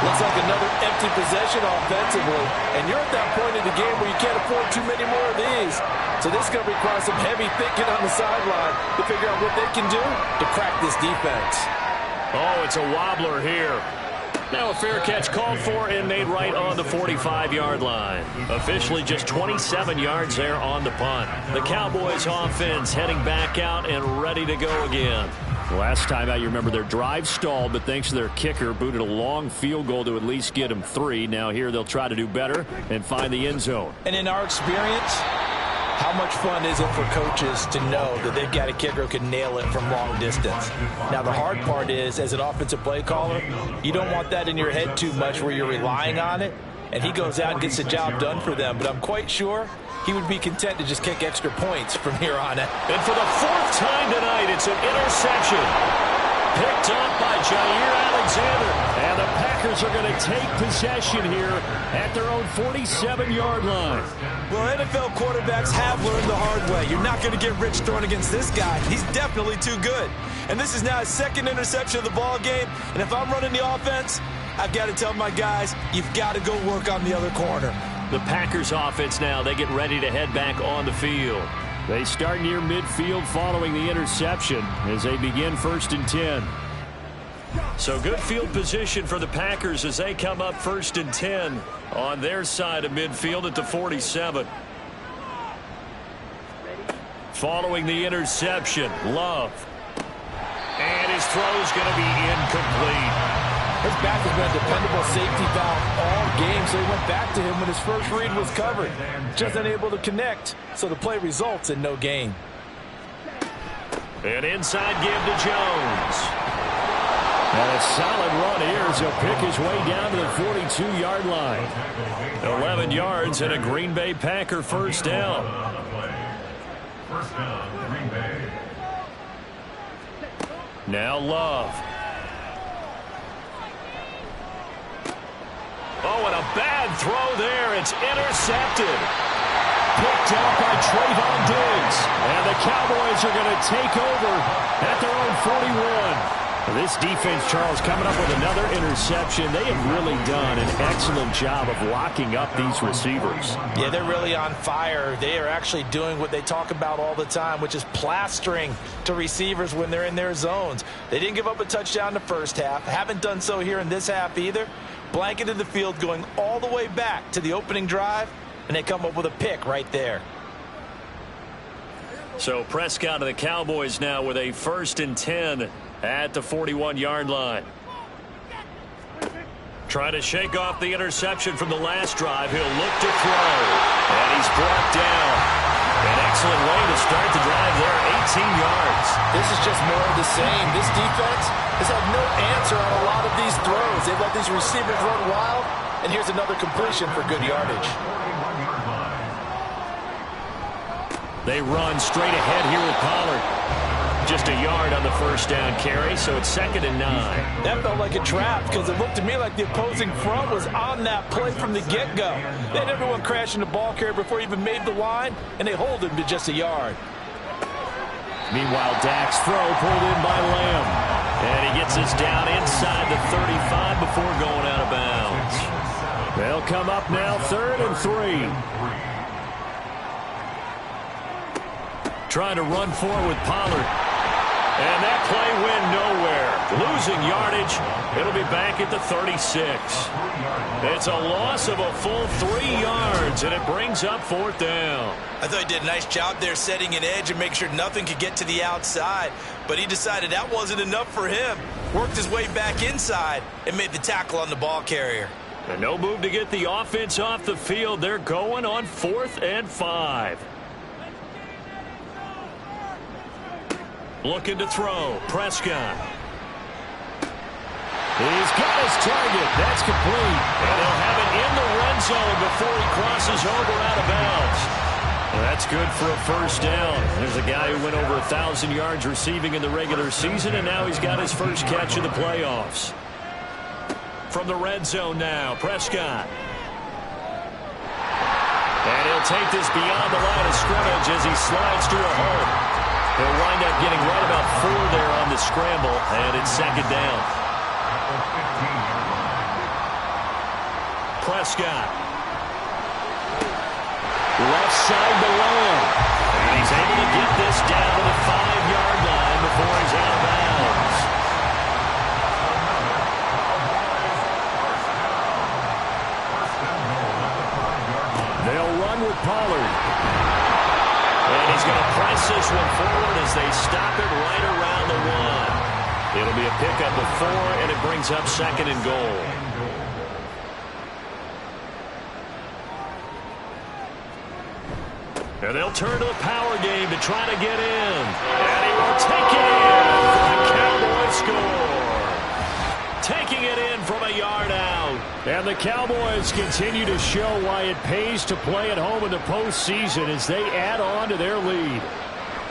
Looks like another empty possession offensively, and you're at that point in the game where you can't afford too many more of these. So this is going to require some heavy thinking on the sideline to figure out what they can do to crack this defense. Oh, it's a wobbler here. Now a fair catch called for and made right on the 45-yard line. Officially just 27 yards there on the punt. The Cowboys offense heading back out and ready to go again. Last time out, you remember their drive stalled, but thanks to their kicker, booted a long field goal to at least get them 3. Now here they'll try to do better and find the end zone. And in our experience, how much fun is it for coaches to know that they've got a kicker who can nail it from long distance? Now, the hard part is, as an offensive play caller, you don't want that in your head too much where you're relying on it, and he goes out and gets the job done for them. But I'm quite sure he would be content to just kick extra points from here on out. And for the 4th time tonight, it's an interception. Picked up by Jair Alexander. And the Packers are going to take possession here at their own 47-yard line. Well, NFL quarterbacks have learned the hard way. You're not going to get rich throwing against this guy. He's definitely too good. And this is now his 2nd interception of the ball game. And if I'm running the offense, I've got to tell my guys, you've got to go work on the other corner. The Packers offense now, they get ready to head back on the field. They start near midfield following the interception as they begin 1st and 10. So good field position for the Packers as they come up 1st and 10 on their side of midfield at the 47. Following the interception, Love. And his throw is going to be incomplete. His back has been a dependable safety valve all game, so he went back to him when his first read was covered. Just unable to connect, so the play results in no gain. An inside give to Jones. And a solid run here as he'll pick his way down to the 42-yard line. 11 yards and a Green Bay Packer 1st down. First down, Green Bay. Now Love. Oh, and a bad throw there. It's intercepted. Picked out by Trayvon Diggs. And the Cowboys are going to take over at their own 41. This defense, Charles, coming up with another interception. They have really done an excellent job of locking up these receivers. Yeah, they're really on fire. They are actually doing what they talk about all the time, which is plastering to receivers when they're in their zones. They didn't give up a touchdown in the first half. Haven't done so here in this half either. Blanketed the field going all the way back to the opening drive, and they come up with a pick right there. So Prescott of the Cowboys now with a 1st and 10 at the 41-yard line. Trying to shake off the interception from the last drive. He'll look to throw. And he's brought down. An excellent way to start the drive there, 18 yards. This is just more of the same. This defense has had no answer on a lot of these throws. They've let these receivers run wild, and here's another completion for good yardage. They run straight ahead here with Pollard. Just a yard on the 1st down carry, so it's 2nd and 9. That felt like a trap because it looked to me like the opposing front was on that play from the get-go. They had everyone crashing the ball carrier before he even made the line, and they hold him to just a yard. Meanwhile, Dak's throw pulled in by Lamb. And he gets us down inside the 35 before going out of bounds. They'll come up now 3rd and 3. Trying to run forward with Pollard. And that play went nowhere. Losing yardage. It'll be back at the 36. It's a loss of a full 3 yards, and it brings up 4th down. I thought he did a nice job there setting an edge and making sure nothing could get to the outside. But he decided that wasn't enough for him. Worked his way back inside and made the tackle on the ball carrier. And no move to get the offense off the field. They're going on 4th and 5. Looking to throw. Prescott. He's got his target. That's complete. And they'll have it in the red zone before he crosses over out of bounds. That's good for a first down. There's a guy who went over 1,000 yards receiving in the regular season, and now he's got his first catch of the playoffs. From the red zone now, Prescott. And he'll take this beyond the line of scrimmage as he slides to a hole. He'll wind up getting right about 4 there on the scramble, and it's second down. Prescott. Left side below him. And he's able to get this down to the 5-yard line before he's out of bounds. They'll run with Pollard. And he's going to press this one forward as they stop it right around the 1. It'll be a pickup of 4, and it brings up second and goal. And they'll turn to the power game to try to get in. And he will take it in for a Cowboy score. Taking it in from a yard out. And the Cowboys continue to show why it pays to play at home in the postseason as they add on to their lead.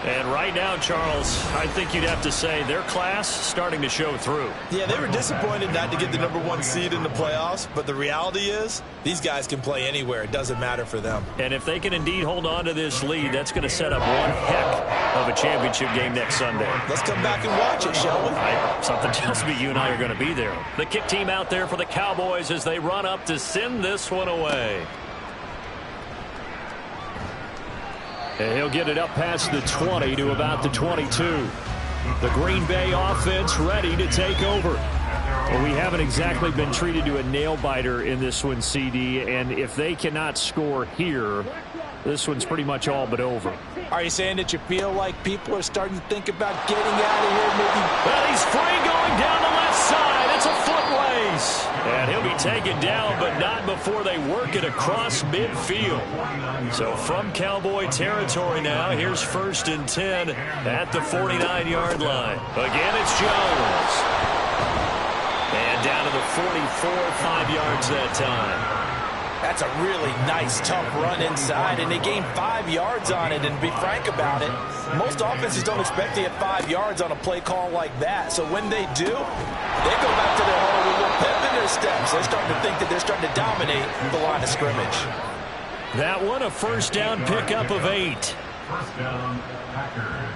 And right now, Charles, I think you'd have to say their class starting to show through. Yeah, they were disappointed not to get the #1 seed in the playoffs, but the reality is these guys can play anywhere. It doesn't matter for them. And if they can indeed hold on to this lead, that's going to set up one heck of a championship game next Sunday. Let's come back and watch it, shall we? Something tells me you and I are going to be there. The kick team out there for the Cowboys as they run up to send this one away. And he'll get it up past the 20 to about the 22. The Green Bay offense ready to take over. Well, we haven't exactly been treated to a nail-biter in this one, CD, and if they cannot score here, this one's pretty much all but over. Are you saying that you feel like people are starting to think about getting out of here, maybe? Well, he's free going down the left side. It's a foot race. And he'll be taken down, but not before they work it across midfield. So from Cowboy territory now, here's 1st and 10 at the 49-yard line. Again, it's Jones. And down to the 44, 5 yards that time. That's a really nice, tough run inside, and they gained 5 yards on it. And to be frank about it, most offenses don't expect to get 5 yards on a play call like that. So when they do, they go back to their hole with a little pep in their steps. They're starting to think that they're starting to dominate the line of scrimmage. That one, a first down pickup of 8. First down, Packers.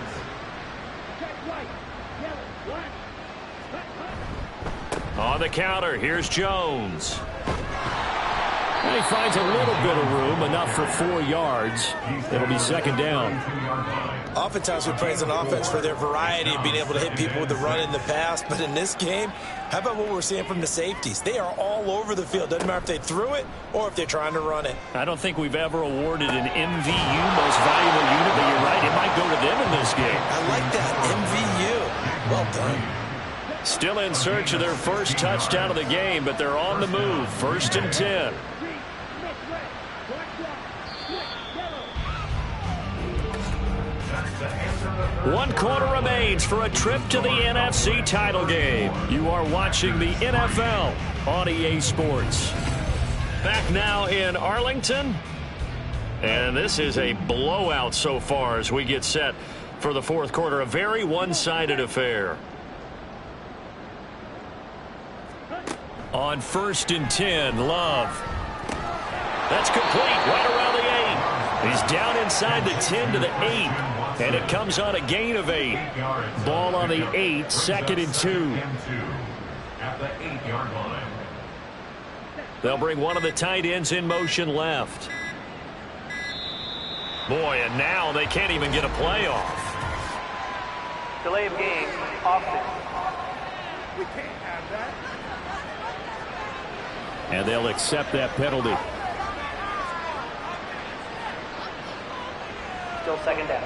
On the counter, here's Jones. And he finds a little bit of room, enough for 4 yards. It'll be second down. Oftentimes we praise an offense for their variety of being able to hit people with the run in the past. But in this game, how about what we're seeing from the safeties? They are all over the field. Doesn't matter if they threw it or if they're trying to run it. I don't think we've ever awarded an MVU, most valuable unit, but you're right. It might go to them in this game. I like that, MVU. Well done. Still in search of their first touchdown of the game, but they're on the move. 1st and 10. One quarter remains for a trip to the NFC title game. You are watching the NFL on EA Sports. Back now in Arlington. And this is a blowout so far as we get set for the 4th quarter. A very one-sided affair. On 1st and 10, Love. That's complete right around the 8. He's down inside the 10 to the 8. And it comes on a gain of 8. Ball on the 8, 2nd and 2. At the 8-yard line. They'll bring one of the tight ends in motion left. Boy, and now they can't even get a play off. Delay of game, offense. We can't have that. And they'll accept that penalty. Still second down.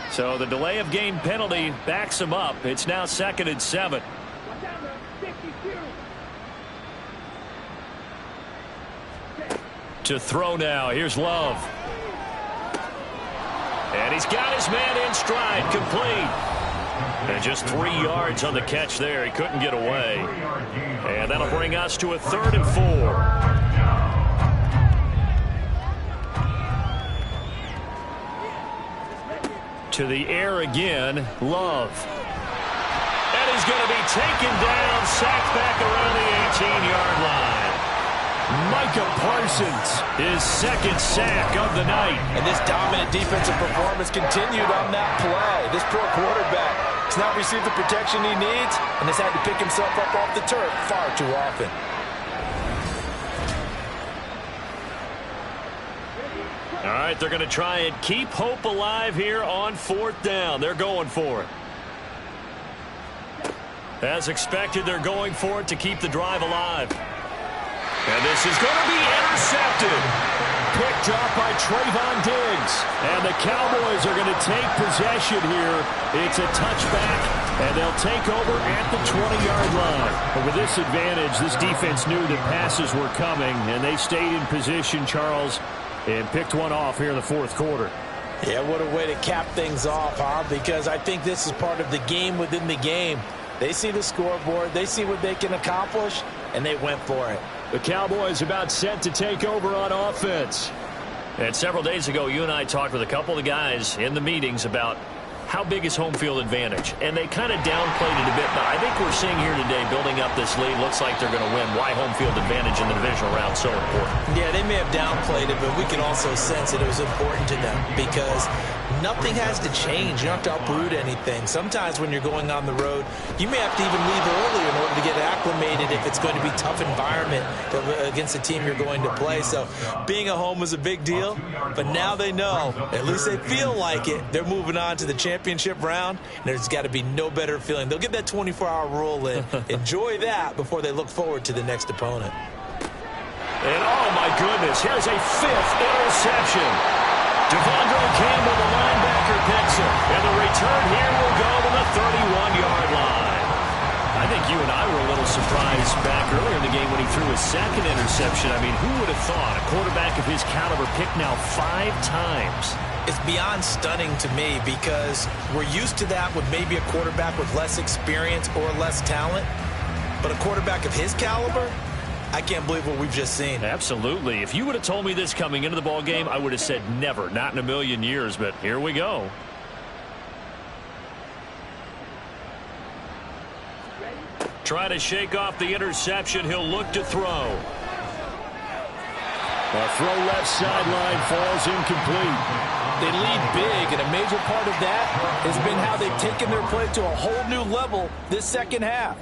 So the delay of game penalty backs them up. It's now 2nd and 7. To throw now. Here's Love. And he's got his man in stride, complete. And just 3 yards on the catch there. He couldn't get away. And that'll bring us to a 3rd and 4. To the air again, Love. And he's going to be taken down, sacked back around the 18-yard line. Micah Parsons, his second sack of the night. And this dominant defensive performance continued on that play. This poor quarterback has not received the protection he needs and has had to pick himself up off the turf far too often. All right, they're going to try and keep hope alive here on 4th down. They're going for it. As expected, they're going for it to keep the drive alive. And this is going to be intercepted. Picked up by Trayvon Diggs. And the Cowboys are going to take possession here. It's a touchback, and they'll take over at the 20-yard line. But with this advantage, this defense knew that passes were coming, and they stayed in position, Charles, and picked one off here in the 4th quarter. Yeah, what a way to cap things off, huh? Because I think this is part of the game within the game. They see the scoreboard, they see what they can accomplish, and they went for it. The Cowboys about set to take over on offense. And several days ago, you and I talked with a couple of the guys in the meetings about how big is home field advantage. And they kind of downplayed it a bit, but I think we're seeing here today, building up this lead, looks like they're going to win. Why home field advantage in the divisional round so important? Yeah, they may have downplayed it, but we can also sense that it was important to them because nothing has to change. You don't have to uproot anything. Sometimes when you're going on the road, you may have to even leave early in order to get acclimated if it's going to be a tough environment against the team you're going to play. So being at home is a big deal, but now they know, at least they feel like it, they're moving on to the championship round, and there's got to be no better feeling. They'll get that 24-hour rule in. Enjoy that before they look forward to the next opponent. And oh my goodness, here's a 5th interception. Devondre Campbell, the linebacker, picks it. And the return here will go to the 31-yard line. I think you and I were a little surprised back earlier in the game when he threw his second interception. I mean, who would have thought a quarterback of his caliber picked now 5 times? It's beyond stunning to me because we're used to that with maybe a quarterback with less experience or less talent. But a quarterback of his caliber, I can't believe what we've just seen. Absolutely. If you would have told me this coming into the ball game, I would have said never, not in a million years, but here we go. Try to shake off the interception. He'll look to throw. A throw left sideline falls incomplete. They lead big, and a major part of that has been how they've taken their play to a whole new level this second half.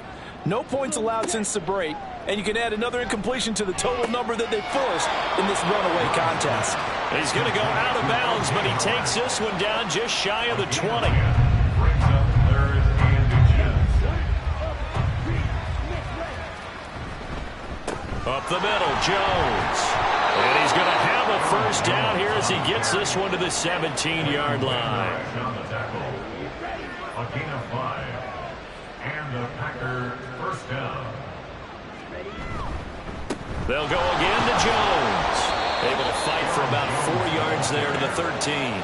No points allowed since the break, and you can add another incompletion to the total number that they forced in this runaway contest. He's going to go out of bounds, but he takes this one down just shy of the 20. Up the middle, Jones. And he's going to have a first down here as he gets this one to the 17-yard line. A gain of 5. And the Packers first down. They'll go again to Jones. Able to fight for about 4 yards there to the 13.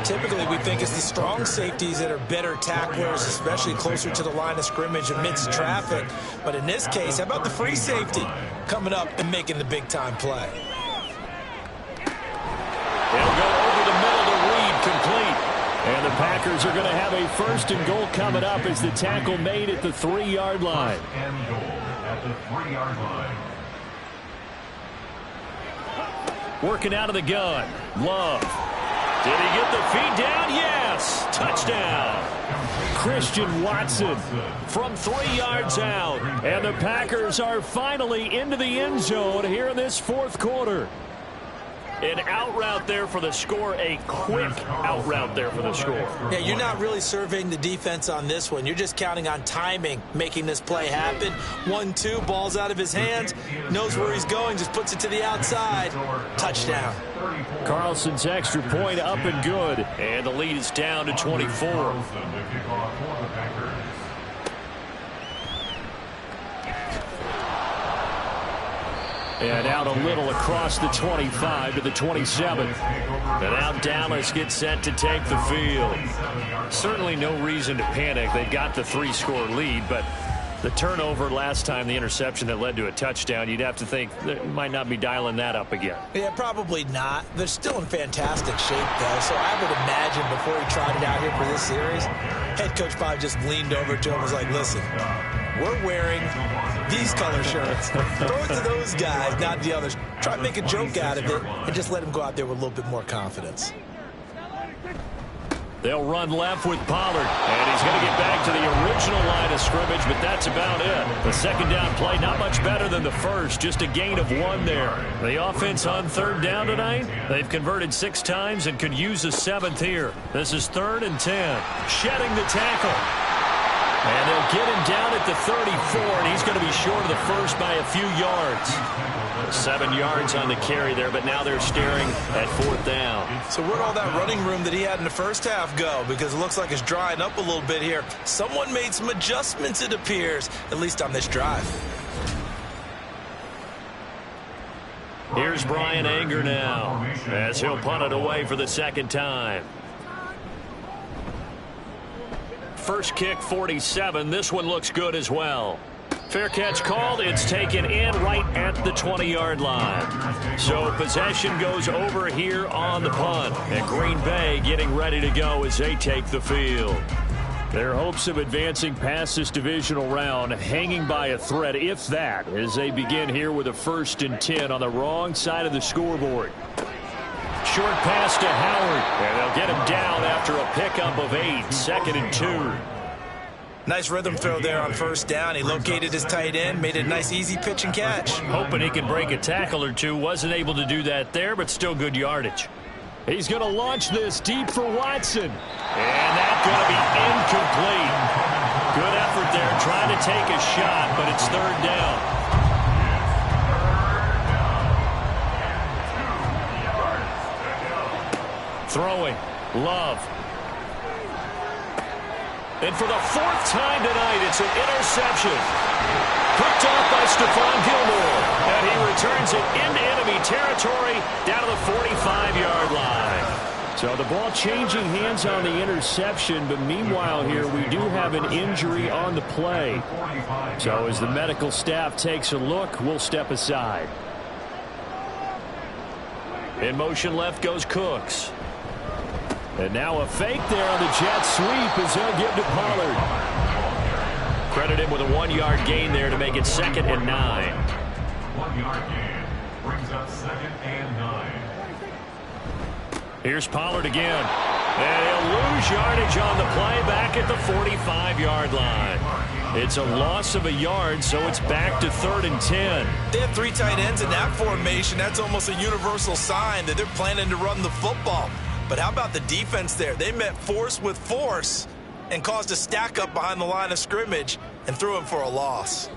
Typically, we think it's the strong safeties that are better tacklers, especially closer to the line of scrimmage amidst traffic. But in this case, how about the free safety coming up and making the big-time play? They'll go over the middle to Reed, complete. And the Packers are going to have a 1st and goal coming up as the tackle made at the 3-yard line. 1st and goal at the 3-yard line. Working out of the gun. Love. Did he get the feet down? Yes. Touchdown. Christian Watson from 3 yards out. And the Packers are finally into the end zone here in this 4th quarter. An out route there for the score, a quick out route there for the score. Yeah, you're not really surveying the defense on this one. You're just counting on timing, making this play happen. 1-2, ball's out of his hands, knows where he's going, just puts it to the outside. Touchdown. Carlson's extra point up and good. And the lead is down to 24. And out a little across the 25 to the 27. And now Dallas gets set to take the field. Certainly no reason to panic. They've got the 3-score lead, but The turnover last time, the interception that led to a touchdown, you'd have to think they might not be dialing that up again. Yeah, probably not. They're still in fantastic shape, though, so I would imagine before he tried it out here for this series, head coach probably just leaned over to him and was like, listen, we're wearing these color shirts. Throw it to those guys, not the others. Try to make a joke out of it and just let him go out there with a little bit more confidence. They'll run left with Pollard, and he's going to get back to the original line of scrimmage, but that's about it. The second down play, not much better than the first, just a gain of 1 there. The offense on third down tonight, they've converted 6 times and could use a 7th here. This is 3rd and 10. Shedding the tackle. And they'll get him down at the 34, and he's going to be short of the first by a few yards. 7 yards on the carry there, but now they're staring at 4th down. So where'd all that running room that he had in the first half go? Because it looks like it's drying up a little bit here. Someone made some adjustments, it appears, at least on this drive. Here's Brian Anger now, as he'll punt it away for the second time. First kick, 47. This one looks good as well. Fair catch called. It's taken in right at the 20-yard line. So possession goes over here on the punt. And Green Bay getting ready to go as they take the field. Their hopes of advancing past this divisional round hanging by a thread, if that, as they begin here with a 1st and 10 on the wrong side of the scoreboard. Short pass to Howard, and they'll get him down after a pickup of 8, 2nd and 2. Nice rhythm throw there on 1st down. He located his tight end, made it a nice easy pitch and catch. Hoping he can break a tackle or two. Wasn't able to do that there, but still good yardage. He's going to launch this deep for Watson. And that's going to be incomplete. Good effort there, trying to take a shot, but it's 3rd down. Throwing, Love. And for the 4th time tonight, it's an interception. Picked off by Stephon Gilmore. And he returns it into enemy territory down to the 45-yard line. So the ball changing hands on the interception, but meanwhile here we do have an injury on the play. So as the medical staff takes a look, we'll step aside. In motion left goes Cooks. And now a fake there on the jet sweep as they'll give to Pollard. Credit him with a 1-yard gain there to make it 2nd and 9. 1-yard gain brings up 2nd and 9. Here's Pollard again. And he'll lose yardage on the play back at the 45-yard line. It's a loss of a yard, so it's back to 3rd and 10. They have 3 tight ends in that formation. That's almost a universal sign that they're planning to run the football. But how about the defense there? They met force with force and caused a stack up behind the line of scrimmage and threw him for a loss.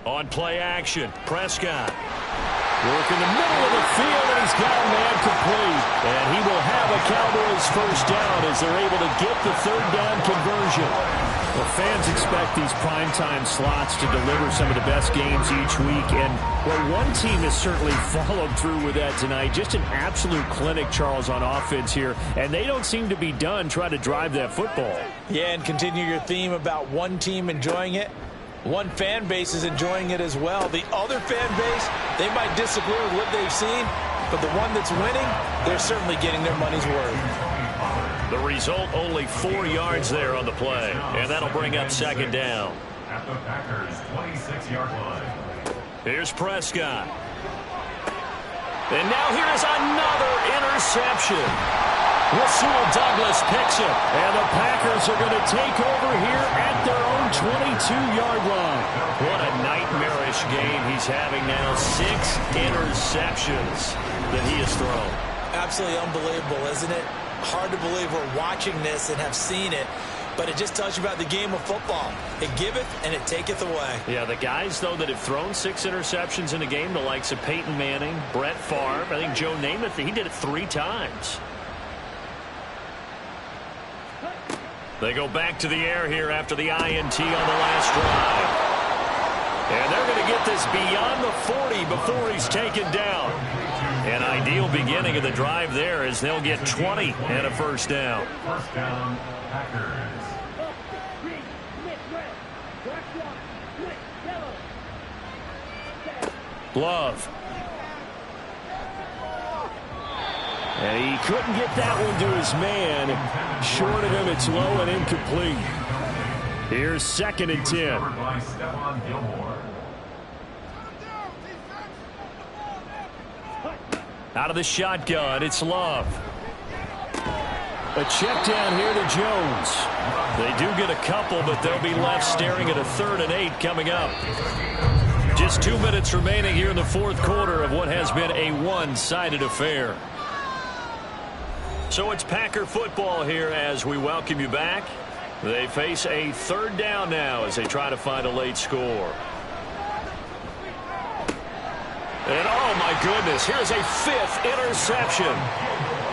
On play action, Prescott. Work in the middle of the field, and he's got a man complete. And he will have a Cowboys 1st down as they're able to get the 3rd down conversion. Well, fans expect these primetime slots to deliver some of the best games each week. And, well, one team has certainly followed through with that tonight. Just an absolute clinic, Charles, on offense here. And they don't seem to be done trying to drive that football. Yeah, and continue your theme about one team enjoying it. One fan base is enjoying it as well. The other fan base, they might disagree with what they've seen, but the one that's winning, they're certainly getting their money's worth. The result, only 4 yards there on the play, and that'll bring up 2nd down. At the Packers' 26-yard line. Here's Prescott. And now here is another interception. Rasul Douglas picks it, and the Packers are going to take over here at their own 22-yard line. What a nightmarish game he's having now. 6 interceptions that he has thrown. Absolutely unbelievable, isn't it? Hard to believe we're watching this and have seen it, but it just tells you about the game of football. It giveth and it taketh away. Yeah, the guys, though, that have thrown 6 interceptions in a game, the likes of Peyton Manning, Brett Favre, I think Joe Namath, he did it 3 times. They go back to the air here after the INT on the last drive. And they're going to get this beyond the 40 before he's taken down. An ideal beginning of the drive there as they'll get 20 and a 1st down. 1st down, Packers. Love. And he couldn't get that one to his man. Short of him, it's low and incomplete. Here's 2nd and 10. Out of the shotgun, it's Love. A check down here to Jones. They do get a couple, but they'll be left staring at a 3rd and 8 coming up. Just 2 minutes remaining here in the 4th quarter of what has been a one-sided affair. So it's Packer football here as we welcome you back. They face a 3rd down now as they try to find a late score. And oh my goodness, here's a 5th interception.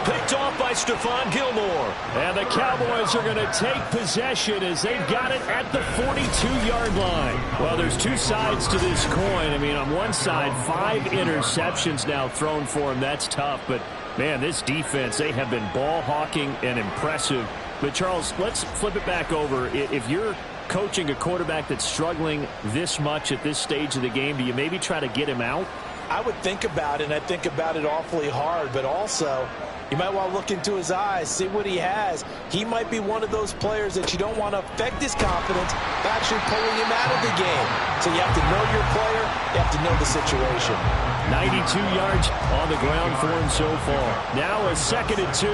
Picked off by Stephon Gilmore. And the Cowboys are going to take possession as they've got it at the 42-yard line. Well, there's two sides to this coin. I mean, on one side, 5 interceptions now thrown for him. That's tough. But, man, this defense, they have been ball hawking and impressive. But, Charles, let's flip it back over. If you're coaching a quarterback that's struggling this much at this stage of the game, do you maybe try to get him out? I would think about it, and I think about it awfully hard, but also you might want to look into his eyes, see what he has. He might be one of those players that you don't want to affect his confidence by actually pulling him out of the game. So you have to know your player, you have to know the situation. 92 yards on the ground for him so far. Now a 2nd and 2.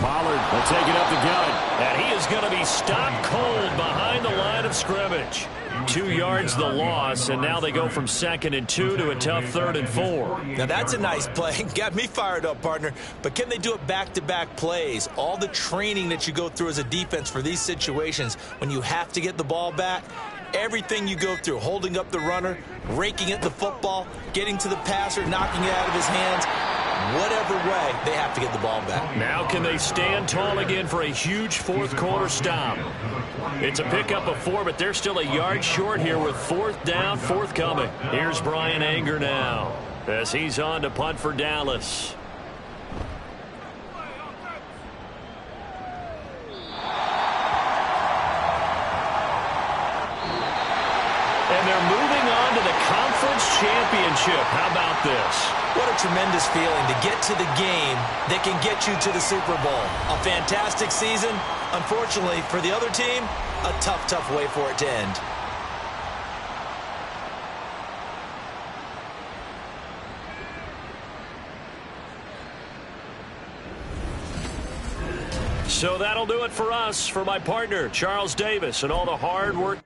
Pollard will take it up the gut. And he is going to be stopped cold behind the line of scrimmage. 2 yards the loss, and now they go from 2nd and 2 to a tough 3rd and 4. Now that's a nice play. Got me fired up, partner. But can they do it back-to-back plays? All the training that you go through as a defense for these situations, when you have to get the ball back, everything you go through, holding up the runner, raking at the football, getting to the passer, knocking it out of his hands, whatever way, they have to get the ball back. Now can they stand tall again for a huge 4th quarter stop? It's a pickup of 4, but they're still a yard short here with 4th down forthcoming. Here's Brian Anger now as he's on to punt for Dallas. And they're moving on to the conference championship. How about this? What a tremendous feeling to get to the game that can get you to the Super Bowl. A fantastic season. Unfortunately, for the other team, a tough, tough way for it to end. So that'll do it for us. For my partner, Charles Davis, and all the hard work